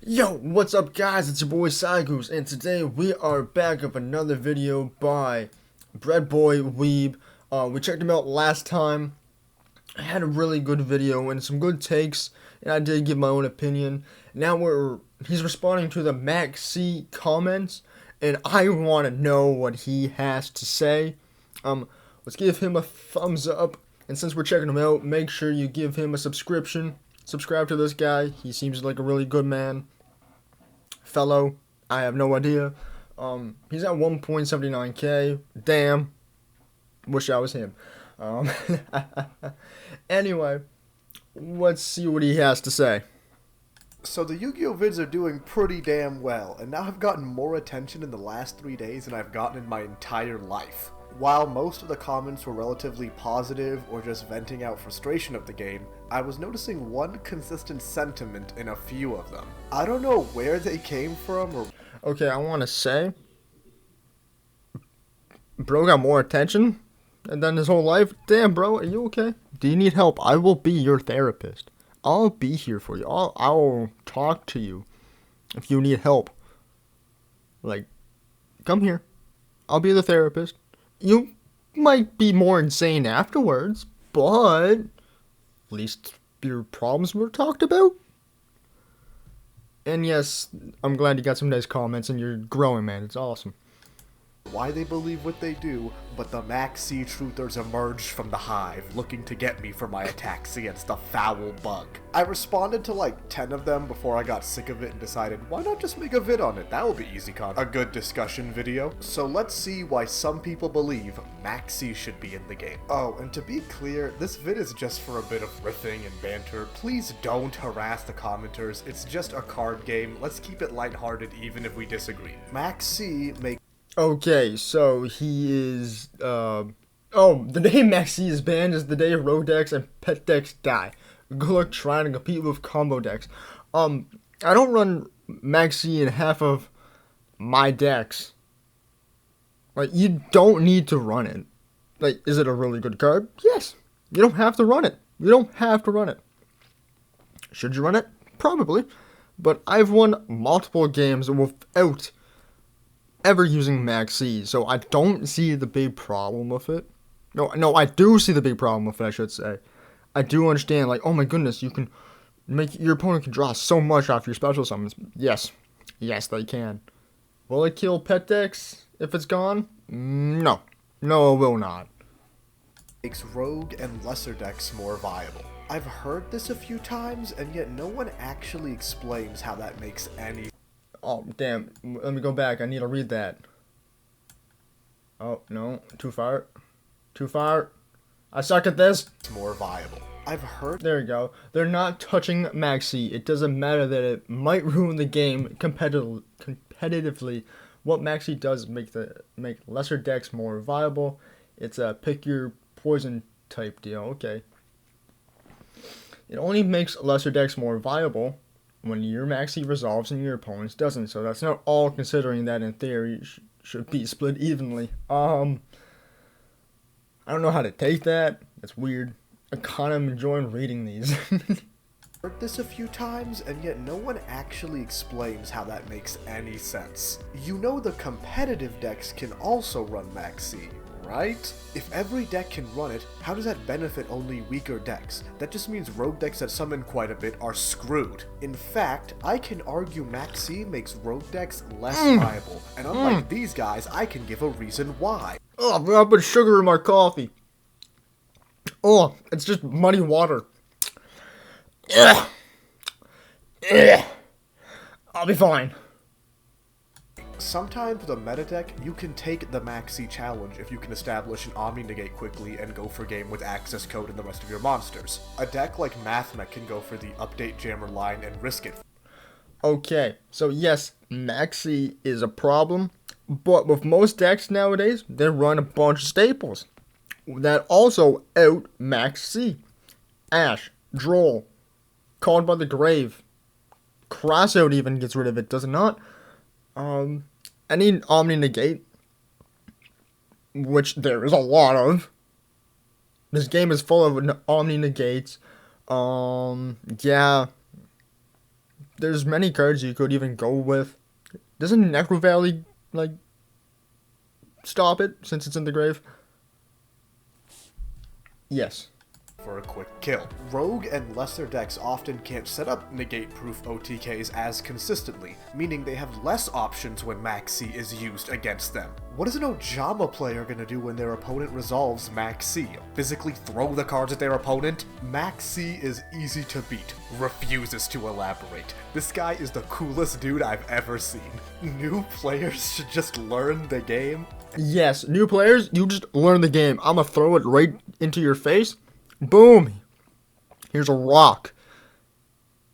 Yo, what's up guys, it's your boy Cygoose, and today we are back with another video by Bread Boy Weeb. We checked him out last time. I had a really good video and some good takes, and I did give my own opinion. Now he's responding to the MAXX C comments, and I want to know what he has to say. Let's give him a thumbs up, and since we're checking him out, make sure you give him a subscription. Subscribe to this guy. He seems like a really good man. Fellow, I have no idea. He's at 1.79k. Damn. Wish I was him. Um, anyway, let's see what he has to say. So the Yu-Gi-Oh vids are doing pretty damn well, and now I've gotten more attention in the last 3 days than I've gotten in my entire life. While most of the comments were relatively positive or just venting out frustration of the game, I was noticing one consistent sentiment in a few of them. I don't know where they came from or... Okay, I want to say, bro got more attention than his whole life. Damn, bro, are you okay? Do you need help? I will be your therapist. I'll be here for you. I'll talk to you if you need help. Like, come here. I'll be the therapist. You might be more insane afterwards, but at least your problems were talked about. And yes, I'm glad you got some nice comments and you're growing, man. It's awesome. why they believe what they do, but the MAXX C truthers emerged from the hive, looking to get me for my attacks against the foul bug. I responded to like 10 of them before I got sick of it and decided, why not just make a vid on it? That will be easy content. A good discussion video. So let's see why some people believe MAXX C should be in the game. Oh, and to be clear, this vid is just for a bit of riffing and banter. Please don't harass the commenters. It's just a card game. Let's keep it lighthearted even if we disagree. MAXX C makes... Okay, so he is, the day MAXX C is banned is the day rogue decks and pet decks die. Good luck trying to compete with combo decks. I don't run MAXX C in half of my decks. Like, you don't need to run it. Like, is it a really good card? Yes. You don't have to run it. You don't have to run it. Should you run it? Probably. But I've won multiple games without ever using MAXX C, so I don't see the big problem with it. No, I do see the big problem with it, I should say. I do understand, like, oh my goodness, you can make, your opponent can draw so much off your special summons. Yes, they can. Will it kill pet decks if it's gone? No, it will not. Makes rogue and lesser decks more viable. I've heard this a few times, and yet no one actually explains how that makes any... Oh, damn. Let me go back. I need to read that. Oh, no. Too far. Too far. I suck at this. It's more viable. I've heard... There you go. They're not touching MAXX C. It doesn't matter that it might ruin the game competitively. What MAXX C does is make lesser decks more viable. It's a pick your poison type deal. Okay. It only makes lesser decks more viable when your MAXX C resolves and your opponent's doesn't. So that's not all, considering that in theory should be split evenly. I don't know how to take that. That's weird. I kind of enjoying reading these. Heard this a few times, and yet no one actually explains how that makes any sense. You know the competitive decks can also run MAXX C, right? If every deck can run it, how does that benefit only weaker decks? That just means rogue decks that summon quite a bit are screwed. In fact, I can argue MAXX C makes rogue decks less viable, and unlike these guys, I can give a reason why. Oh, I put sugar in my coffee. Oh, it's just muddy water. Ugh. Ugh. I'll be fine. Sometimes with a meta deck, you can take the MAXX C challenge if you can establish an Omni Negate quickly and go for game with access code and the rest of your monsters. A deck like MAXX can go for the update jammer line and risk it. Okay, so yes, MAXX C is a problem, but with most decks nowadays, they run a bunch of staples that also out MAXX C. Ash, Droll, Called by the Grave, Crossout even gets rid of it, does it not? Any Omni Negate, which there is a lot of. This game is full of Omni Negates. Yeah. there's many cards you could even go with. Doesn't Necro Valley, like, stop it since it's in the grave? Yes. For a quick kill. Rogue and lesser decks often can't set up negate-proof OTKs as consistently, meaning they have less options when MAXX C is used against them. What is an Ojama player gonna do when their opponent resolves MAXX C? Physically throw the cards at their opponent? MAXX C is easy to beat. Refuses to elaborate. This guy is the coolest dude I've ever seen. New players should just learn the game. Yes, new players, you just learn the game. I'm gonna throw it right into your face. Boom! Here's a rock.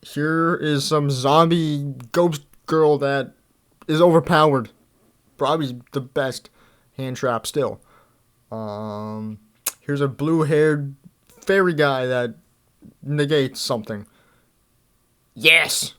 Here is some zombie ghost girl that is overpowered. Probably the best hand trap still. Here's a blue-haired fairy guy that negates something. Yes!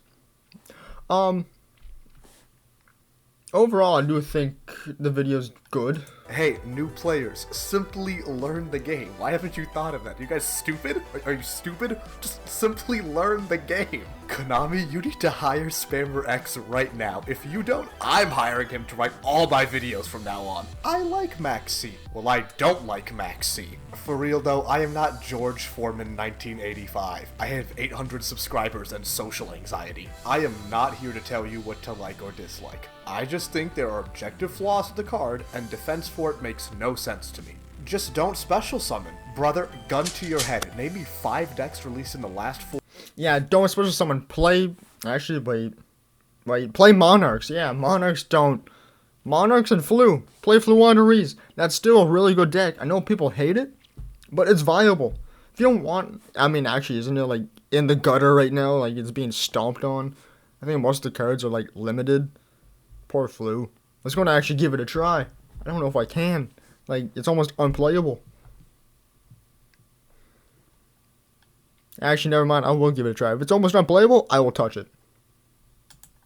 Overall, I do think the video's good. Hey, new players, simply learn the game. Why haven't you thought of that? You guys stupid? Are you stupid? Just simply learn the game. Konami, you need to hire Spammer X right now. If you don't, I'm hiring him to write all my videos from now on. I like MAXX C. Well, I don't like MAXX C. For real though, I am not George Foreman 1985. I have 800 subscribers and social anxiety. I am not here to tell you what to like or dislike. I just think there are objective flaws with the card, and defense for it makes no sense to me. Just don't special summon. Brother, gun to your head. Name me 5 decks released in the last 4. Yeah, don't special summon. Play. Actually, wait. Play Monarchs. Yeah, Monarchs don't. Monarchs and Flu. Play Fluanderees. That's still a really good deck. I know people hate it, but it's viable. If you don't want. I mean, actually, isn't it like in the gutter right now? Like it's being stomped on. I think most of the cards are like limited. Poor Flu. Let's go and actually give it a try. I don't know if I can. Like, it's almost unplayable. Actually, never mind. I will give it a try. If it's almost unplayable, I will touch it.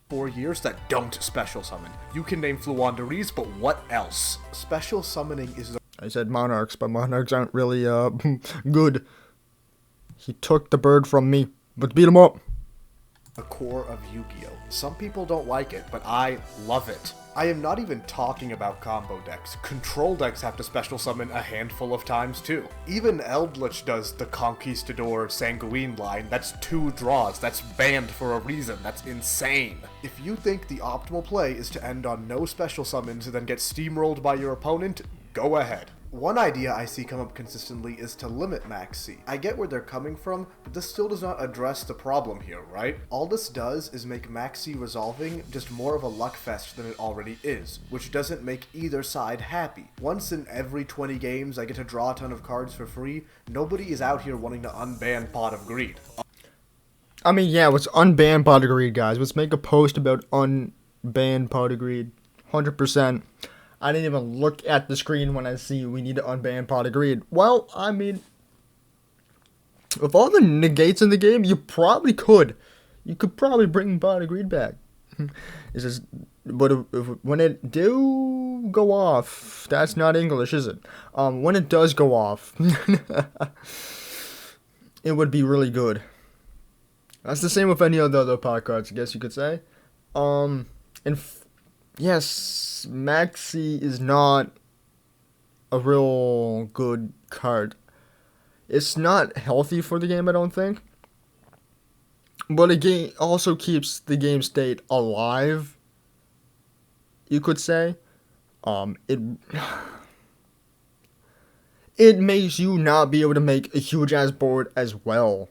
4 years that don't special summon. You can name Fluanderees, but what else? Special summoning is... I said Monarchs, but Monarchs aren't really, good. He took the bird from me. But beat him up. The core of Yu-Gi-Oh! Some people don't like it, but I love it. I am not even talking about combo decks. Control decks have to special summon a handful of times too. Even Eldritch does the Conquistador Sanguine line. That's 2 draws. That's banned for a reason. That's insane. If you think the optimal play is to end on no special summons and then get steamrolled by your opponent, go ahead. One idea I see come up consistently is to limit MAXX C. I get where they're coming from, but this still does not address the problem here, right? All this does is make MAXX C resolving just more of a luck fest than it already is, which doesn't make either side happy. Once in every 20 games I get to draw a ton of cards for free, nobody is out here wanting to unban Pot of Greed. I mean, yeah, let's unban Pot of Greed, guys. Let's make a post about unban Pot of Greed. 100%. I didn't even look at the screen when I see we need to unban Pot of Greed. Well, I mean, with all the negates in the game, you probably could. You could probably bring Pot of Greed back. It's just, but when it do go off, that's not English, is it? When it does go off, it would be really good. That's the same with any of the other pot cards, I guess you could say. Yes, MAXX C is not a real good card. It's not healthy for the game, I don't think. But it also keeps the game state alive, you could say. It makes you not be able to make a huge ass board as well.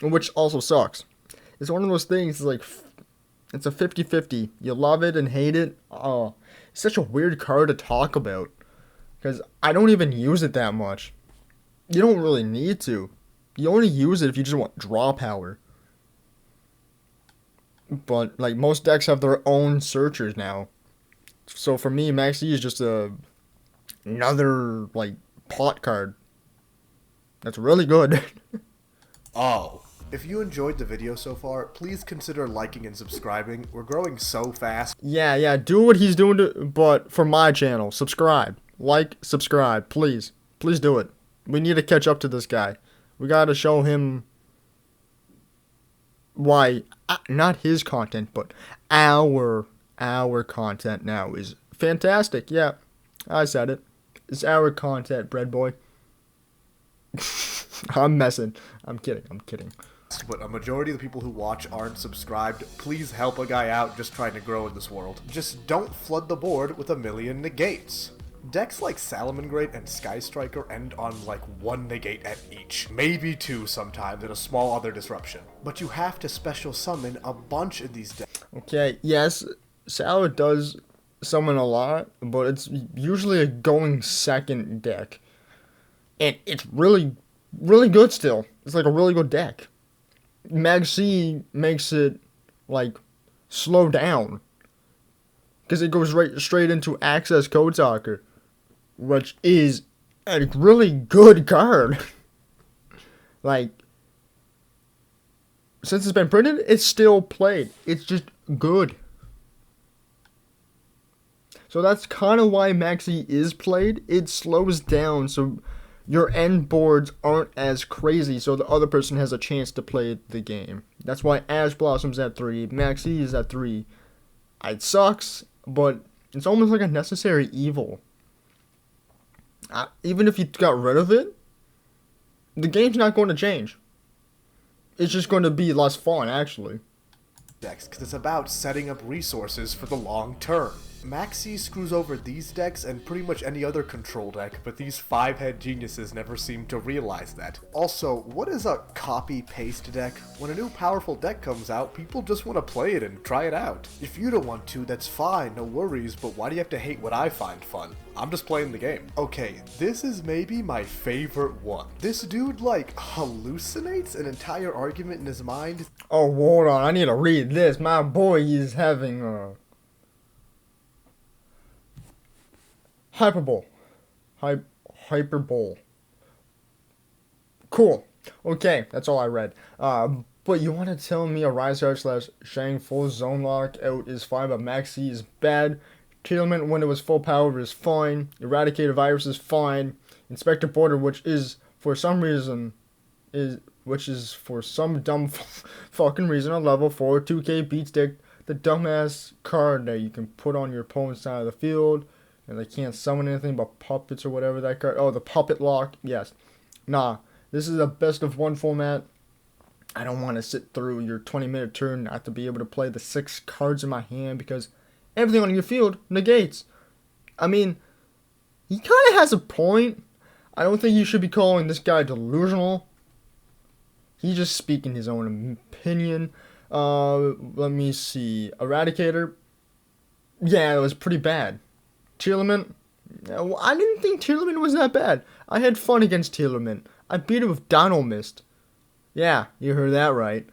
Which also sucks. It's one of those things, like, it's a 50-50. You love it and hate it. Oh, it's such a weird card to talk about. Because I don't even use it that much. You don't really need to. You only use it if you just want draw power. But, like, most decks have their own searchers now. So for me, MAXX C is just another, like, pot card. That's really good. Oh. If you enjoyed the video so far, please consider liking and subscribing. We're growing so fast. Yeah, do what he's doing, but for my channel, subscribe. Like, subscribe, please. Please do it. We need to catch up to this guy. We gotta show him why not his content, but our content now is fantastic. Yeah, I said it. It's our content, bread boy. I'm messing. I'm kidding. I'm kidding. But a majority of the people who watch aren't subscribed. Please help a guy out just trying to grow in this world. Just don't flood the board with a million negates. Decks like Salamangreat and Sky Striker end on like 1 negate at each, maybe 2 sometimes, and a small other disruption. But you have to special summon a bunch of these decks. Okay, yes, Salah does summon a lot, but it's usually a going second deck. And it's really, really good still. It's like a really good deck. MAXX C makes it, like, slow down. Because it goes straight into Access Code Talker, which is a really good card. Like, since it's been printed, it's still played. It's just good. So that's kind of why MAXX C is played. It slows down, so your end boards aren't as crazy, so the other person has a chance to play the game. That's why Ash Blossom's at 3, MAXX C is at 3. It sucks, but it's almost like a necessary evil. Even if you got rid of it, the game's not going to change. It's just going to be less fun, actually. Decks, because it's about setting up resources for the long term. MAXX C screws over these decks and pretty much any other control deck, but these 5-head geniuses never seem to realize that. Also, what is a copy-paste deck? When a new powerful deck comes out, people just want to play it and try it out. If you don't want to, that's fine, no worries, but why do you have to hate what I find fun? I'm just playing the game. Okay, this is maybe my favorite one. This dude, like, hallucinates an entire argument in his mind. Oh, hold on, I need to read this. My boy is having hyperbole. Hyperbole. Cool. Okay, that's all I read. But you want to tell me a Rise Guard / Shang full zone lock out is fine, but MAXX C is bad? Teal'c when it was full power is fine. Eradicated Virus is fine. Inspector Border, which is for some dumb fucking reason a level 4 2K beat stick, the dumbass card that you can put on your opponent's side of the field. And they can't summon anything but puppets or whatever that card. Oh, the puppet lock. Yes. Nah. This is a best of 1 format. I don't want to sit through your 20-minute turn not to be able to play the 6 cards in my hand because everything on your field negates. I mean, he kind of has a point. I don't think you should be calling this guy delusional. He's just speaking his own opinion. Let me see. Eradicator. Yeah, it was pretty bad. Teal'c, I didn't think Teal'c was that bad. I had fun against Teal'c. I beat him with Dino Mist. Yeah, you heard that right.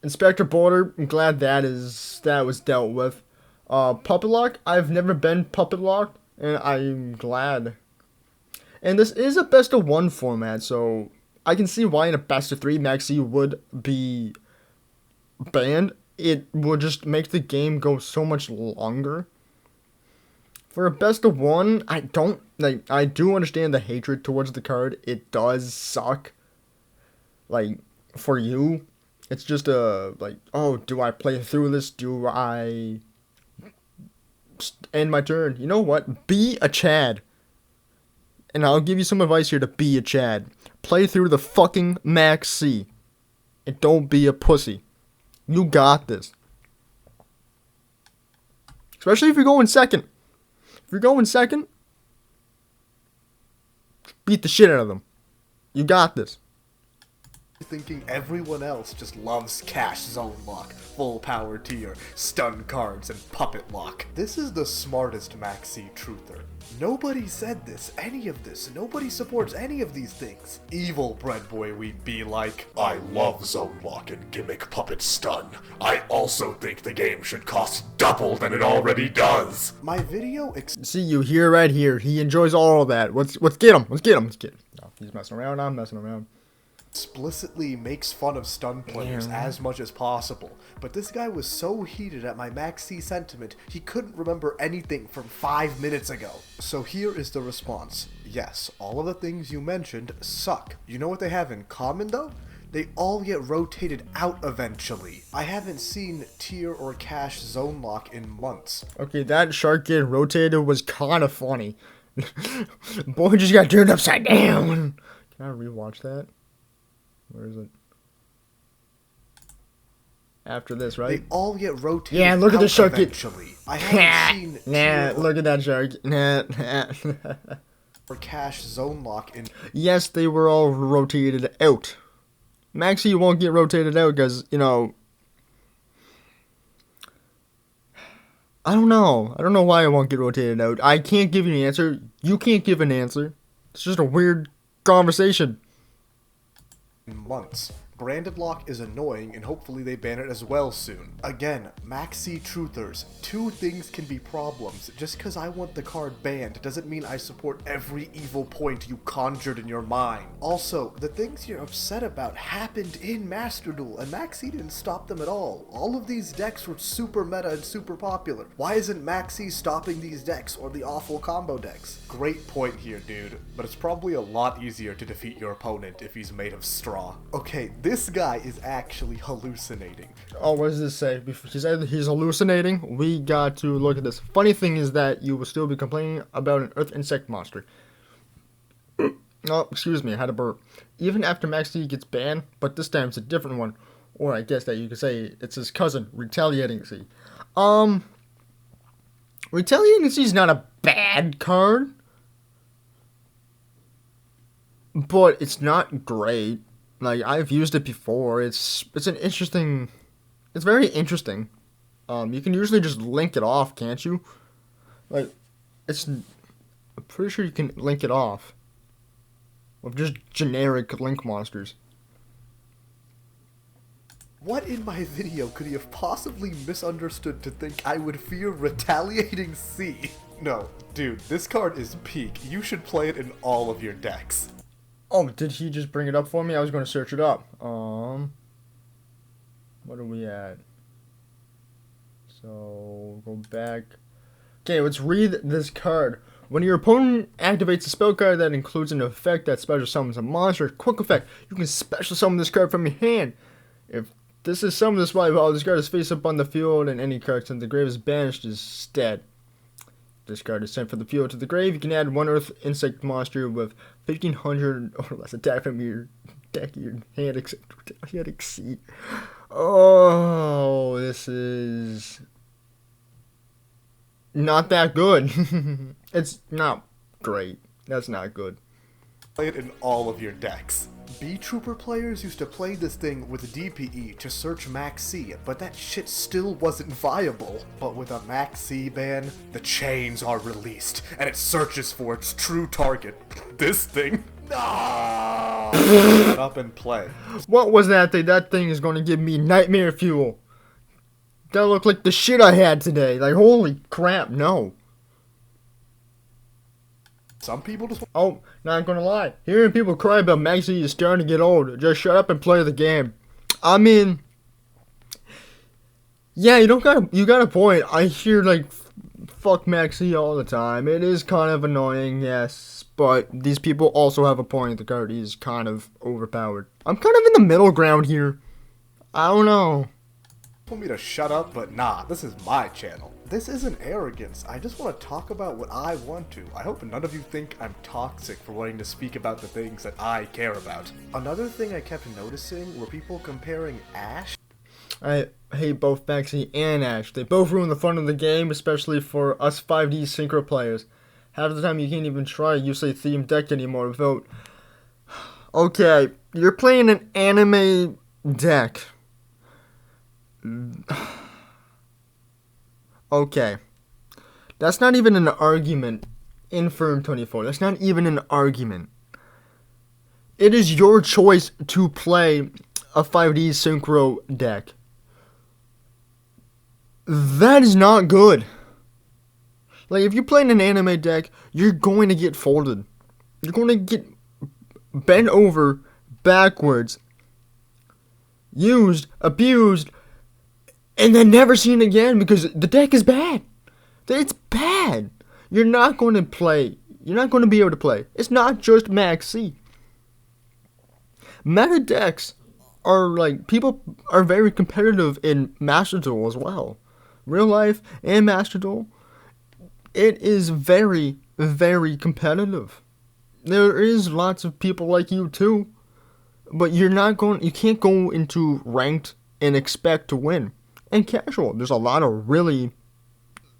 Inspector Border, I'm glad that was dealt with. Puppet Lock, I've never been Puppet Locked, and I'm glad. And this is a best of 1 format, so I can see why in a best of 3 MAXX C would be banned. It would just make the game go so much longer. For a best of 1, I do understand the hatred towards the card. It does suck. Like, for you, it's just oh, do I play through this? Do I end my turn? You know what? Be a Chad. And I'll give you some advice here to be a Chad. Play through the fucking MAXX C. And don't be a pussy. You got this. Especially if you're going second. If you're going second, beat the shit out of them. You got this. Thinking everyone else just loves Cash Zone Lock, Full Power Tier, Stun Cards, and Puppet Lock. This is the smartest MAXX C truther. Nobody said this, any of this. Nobody supports any of these things. Evil bread boy, we'd be like, I love Zone Lock and Gimmick Puppet Stun. I also think the game should cost double than it already does. My video see, you hear right here. He enjoys all of that. Let's get him. Let's get him. No, he's messing around. I'm messing around. Explicitly makes fun of stun players as much as possible, but this guy was so heated at my MAXX C sentiment, he couldn't remember anything from 5 minutes ago. So here is the response. Yes, all of the things you mentioned suck. You know what they have in common though? They all get rotated out eventually. I haven't seen tier or cash zone lock in months. Okay, that shark getting rotated was kind of funny. Boy just got turned upside down. Can I rewatch that? Where is it? After this, right? They all get rotated. Yeah, look at the shark eventually. I haven't seen Nah, look at that shark. Nah. or cash zone lock in. Yes, they were all rotated out. MAXX C won't get rotated out because, you know, I don't know. I don't know why it won't get rotated out. I can't give you an answer. You can't give an answer. It's just a weird conversation. Months. Branded lock is annoying, and hopefully they ban it as well soon. Again, MAXX C truthers, two things can be problems. Just because I want the card banned doesn't mean I support every evil point you conjured in your mind. Also, the things you're upset about happened in Master Duel, and MAXX C didn't stop them at all. All of these decks were super meta and super popular. Why isn't MAXX C stopping these decks or the awful combo decks? Great point here, dude, but it's probably a lot easier to defeat your opponent if he's made of straw. Okay, this guy is actually hallucinating. Oh, what does this say? He said he's hallucinating. We got to look at this. Funny thing is that you will still be complaining about an earth insect monster. Oh, excuse me, I had a burp. Even after MAXX C gets banned, but this time it's a different one. Or I guess that you could say it's his cousin, Retaliating C. Retaliating C is not a bad card. But it's not great. Like, I've used it before. It's an interesting... It's very interesting. You can usually just link it off, can't you? Like, I'm pretty sure you can link it off. With just generic link monsters. What in my video could he have possibly misunderstood to think I would fear Retaliating C? No, dude, this card is peak. You should play it in all of your decks. Oh, did he just bring it up for me? I was going to search it up. What are we at? So, go back. Okay, let's read this card. When your opponent activates a spell card that includes an effect that special summons a monster, quick effect, you can special summon this card from your hand. If this is summoned this way, while this card is face up on the field and any card sent to the grave is banished instead. This card is sent from the field to the grave. You can add one earth insect monster with 1500 or less attack from your deck, your hand, except Retaliating C. Oh, this is not that good. It's not great. That's not good. Play it in all of your decks. B-Trooper players used to play this thing with DPE to search MAXX C, but that shit still wasn't viable. But with a MAXX C ban, the chains are released, and it searches for its true target. This thing. No! Shut up and play. What was that thing? That thing is going to give me nightmare fuel. That looked like the shit I had today. Like, holy crap, no. Some people just... Oh, not gonna lie. Hearing people cry about MAXX C is starting to get old. Just shut up and play the game. I mean... Yeah, you got a point. I hear, like, fuck MAXX C all the time. It is kind of annoying, yes. But these people also have a point. The card is kind of overpowered. I'm kind of in the middle ground here. I don't know. Told me to shut up, but nah, this is my channel. This isn't arrogance, I just want to talk about what I want to. I hope none of you think I'm toxic for wanting to speak about the things that I care about. Another thing I kept noticing were people comparing Ash. I hate both MAXX C and Ash. They both ruin the fun of the game, especially for us 5D synchro players. Half the time you can't even try a Yusei themed deck anymore without... Okay, you're playing an anime deck. Okay. That's not even an argument in Firm 24. That's not even an argument. It is your choice to play a 5D synchro deck. That is not good. Like, if you play an anime deck, you're going to get folded. You're going to get bent over, backwards, used, abused, and then never seen again because the deck is bad. It's bad. You're not going to play. You're not going to be able to play. It's not just MAXX C. Meta decks are like people are very competitive in Master Duel as well. Real life and Master Duel, it is very, very competitive. There is lots of people like you too, but you can't go into ranked and expect to win. And casual, there's a lot of really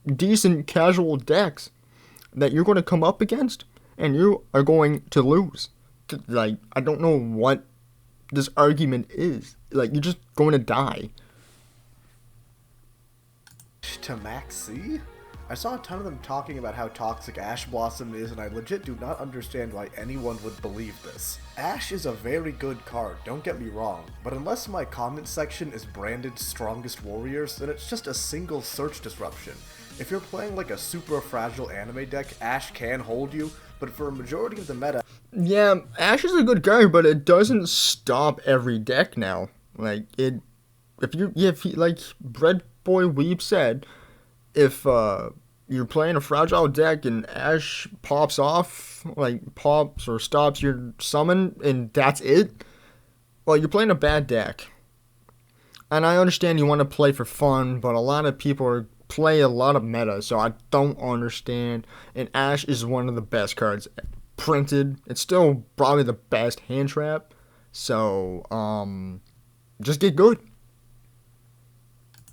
decent casual decks that you're going to come up against, and you are going to lose. Like, I don't know what this argument is. Like, you're just going to die. To MAXX C? I saw a ton of them talking about how toxic Ash Blossom is, and I legit do not understand why anyone would believe this. Ash is a very good card, don't get me wrong, but unless my comment section is branded Strongest Warriors, then it's just a single search disruption. If you're playing like a super fragile anime deck, Ash can hold you, but for a majority of the meta... Yeah, Ash is a good card, but it doesn't stop every deck now. Like, like Bread Boy Weep said, if you're playing a fragile deck and Ash pops off, like pops or stops your summon, and that's it, well, you're playing a bad deck. And I understand you want to play for fun, but a lot of people play a lot of meta, so I don't understand. And Ash is one of the best cards printed. It's still probably the best hand trap. So, just get good.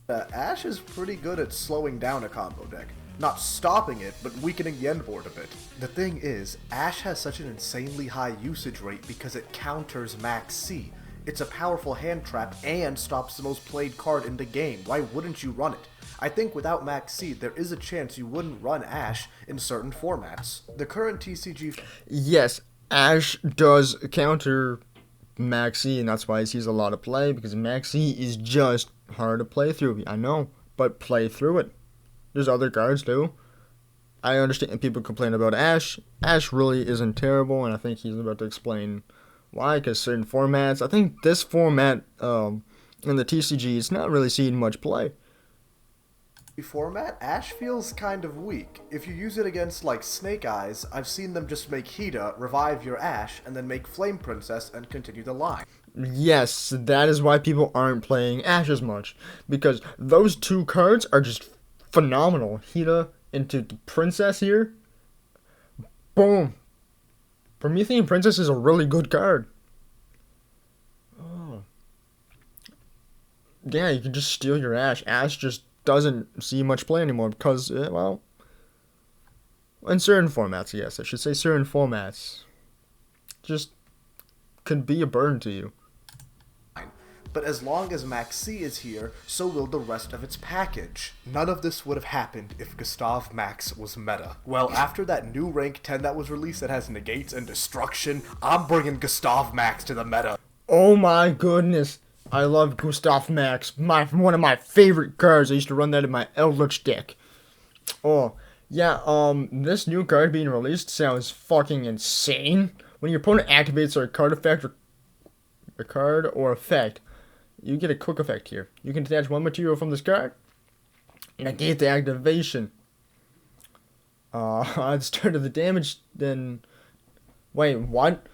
Ash is pretty good at slowing down a combo deck. Not stopping it, but weakening the end board a bit. The thing is, Ash has such an insanely high usage rate because it counters MAXX C. It's a powerful hand trap and stops the most played card in the game. Why wouldn't you run it? I think without MAXX C, there is a chance you wouldn't run Ash in certain formats. The current TCG... Yes, Ash does counter MAXX C, and that's why he sees a lot of play, because MAXX C is just hard to play through. I know, but play through it. There's other cards too. I understand people complain about Ash. Ash really isn't terrible, and I think he's about to explain why, because certain formats, I think this format in the TCG, it's not really seeing much play. Format, Ash feels kind of weak. If you use it against like Snake Eyes, I've seen them just make Hida, revive your Ash, and then make Flame Princess and continue the line. Yes, that is why people aren't playing Ash as much, because those two cards are just phenomenal. Hida into the Princess here. Boom. Promethean Princess is a really good card. Oh. Yeah, you can just steal your Ash. Ash just doesn't see much play anymore because, well, in certain formats, yes, I should say certain formats, just could be a burden to you. But as long as MAXX C is here, so will the rest of its package. None of this would have happened if Gustav Max was meta. Well, after that new rank 10 that was released that has negates and destruction, I'm bringing Gustav Max to the meta. Oh my goodness. I love Gustav Max. One of my favorite cards. I used to run that in my Eldritch deck. Oh, yeah, this new card being released sounds fucking insane. When your opponent activates a card effect or effect, you get a quick effect here. You can detach one material from this card, negate the activation. At the start of the damage, then... Wait, what?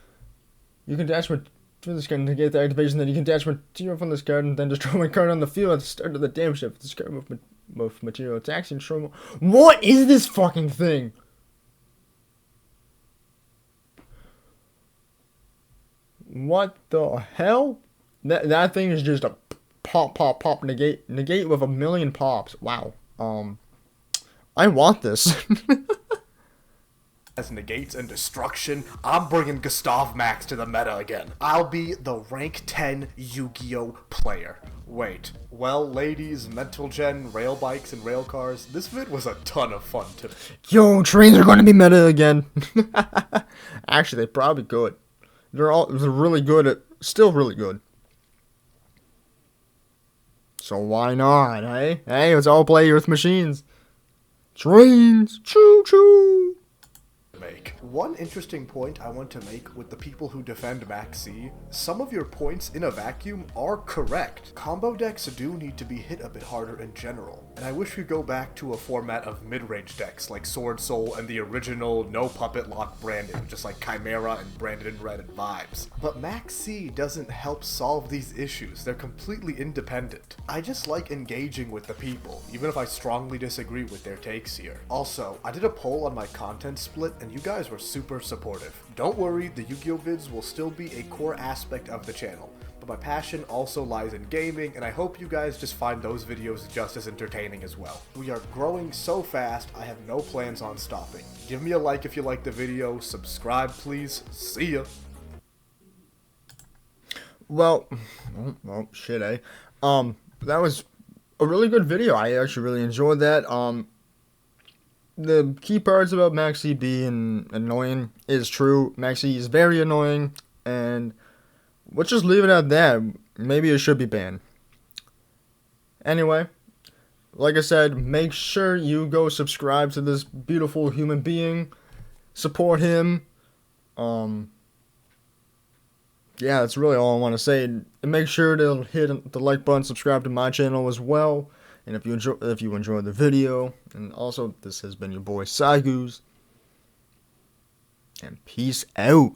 You can detach from this card and negate the activation, then you can detach material from this card and then destroy one card on the field at the start of the damage step. This card with material attacks and destroy more. What is this fucking thing? What the hell? That thing is just a pop, negate with a million pops. Wow. I want this. As negates and destruction, I'm bringing Gustav Max to the meta again. I'll be the rank 10 Yu-Gi-Oh player. Wait. Well, ladies, mental gen, rail bikes, and rail cars, this vid was a ton of fun to... Yo, trains are gonna be meta again. Actually, they're probably good. They're really good still really good. So why not, eh? Hey, let's all play Earth Machines. Trains, choo choo. make. One interesting point I want to make with the people who defend MAXX C, some of your points in a vacuum are correct. Combo decks do need to be hit a bit harder in general, and I wish we go back to a format of mid-range decks like Sword Soul and the original no puppet lock Brandon, just like Chimera and Brandon in Red and Vibes. But MAXX C doesn't help solve these issues, they're completely independent. I just like engaging with the people, even if I strongly disagree with their takes here. Also, I did a poll on my content split and you guys were super supportive. Don't worry, the Yu-Gi-Oh vids will still be a core aspect of the channel, but my passion also lies in gaming, and I hope you guys just find those videos just as entertaining as well. We are growing so fast, I have no plans on stopping. Give me a like if you liked the video, subscribe please, see ya! Well, shit, eh? That was a really good video. I actually really enjoyed that. The key parts about MAXX C being annoying is true. MAXX C is very annoying, and let's just leave it at that. Maybe it should be banned. Anyway, like I said, make sure you go subscribe to this beautiful human being. Support him. Yeah, that's really all I want to say. And make sure to hit the like button, subscribe to my channel as well. And if you enjoyed the video, and also this has been your boy Sygoos, and peace out.